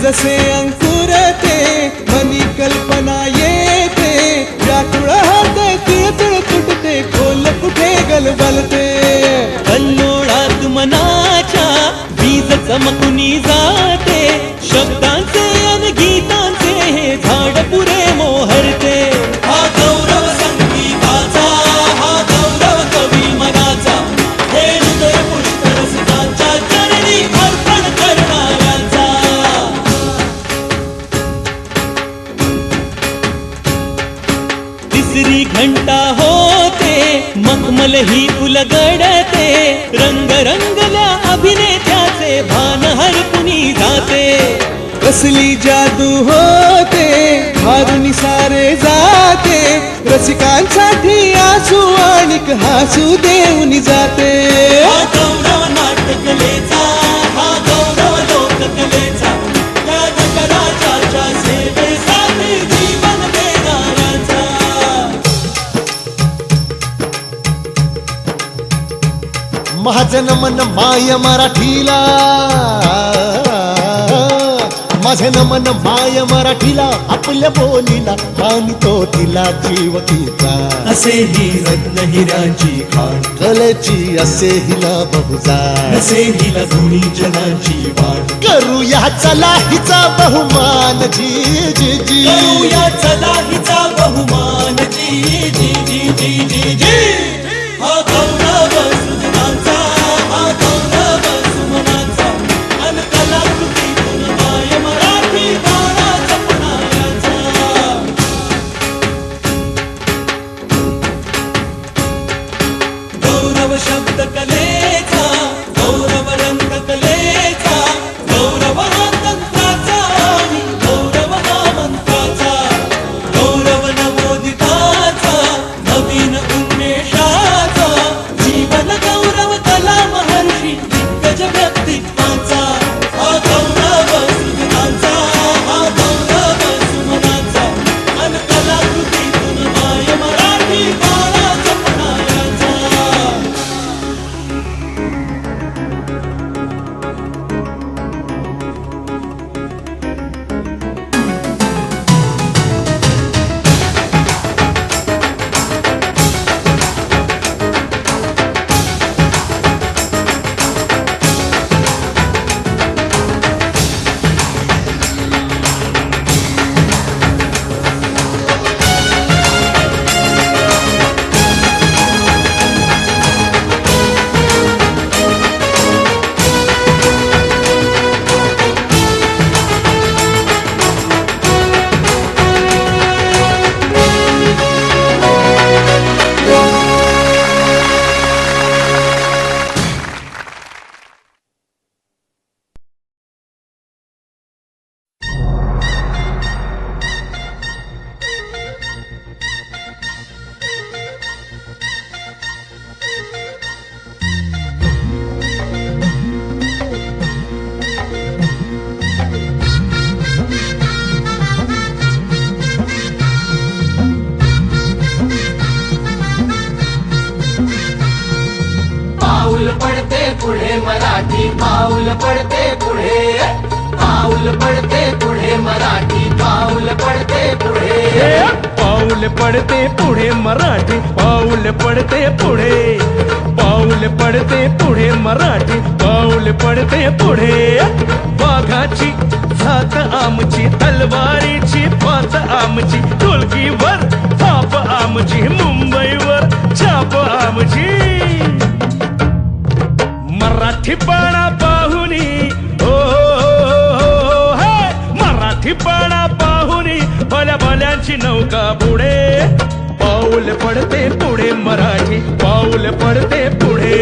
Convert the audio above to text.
जसे अंकुरते मनी कल्पना येते व्याकुळ होते तिळतिळ तुटते खोल कुठे गलबलते कल्लोळात मनाच्या बीज चमकुनी जाते शब्दांचे अन गीतांचे हे झाड पुरे मोहरते हा गौरव संगीताचा हा गौरव कवी मनाचा हे हृदय पुष्प रसिकांच्या चरणी अर्पण करणाऱ्यांचा तिसरी घंटा होते मखमल ही उलगडते रंग रंगल्या अभिनेत्याचे भान हरपुनी जाते कसली जादू होते हारुनी सारे जाते रसिकांसाठी आसू आणिक हासू देऊन जाते हा गौरव नाट्यकलेचा हा गौरव लोककलेचा त्या नटराजाच्या सेवेसाठी जीवन देणाऱ्याचा माझं मन माय मराठीला माझं नमन माय मराठीला आपल्या बोलीला मानितो तिला जीव तिचा असे ही रत्न हिऱ्यांची खाण कलेची असे हिला बहुजाण असे हिला गुणी जनाची वाण करूया चला हिचा बहुमान जी जी जी करूया चला हिचा बहुमान जी जी जी जी जी जी हा गौरव सुजनांचा हा गौरव सुमनांचा अन कलाकृतीतून माय मराठी बाळा जपणाऱ्याचा गौरव शब्द कलेचा गौरव रंग कलेचा गौरव हा तंत्राचा आणि गौरव हा मंत्राचा गौरव नवोदिताचा नवीन उन्मेषाचा जीवन गौरव कला महर्षी दिग्गज व्यक्तित्वाचा हा गौरव सुजनांचा हा गौरव सुमनांचा अन कलाकृतीतून माय मराठी बाळा जपणाऱ्याचा पाऊल पडते पुढे मराठी पाऊल पडते पुढे पाऊल पडते पुढे मराठी पाऊल पडते पुढे पाऊल पडते पुढे मराठी पाऊल पडते पुढे पाऊल पडते पुढे मराठी पाऊल पडते पुढे वाघाची झात आमची तलवारीची पाच आमची ढोलकीवर थाप आमची मुंबईवर छाप आमची मराठीपणा पाहुनी हो मराठीपणा पाहुनी भल्या भल्यांची नौका पुढे पाऊल पडते पुढे मराठी पाऊल पडते पुढे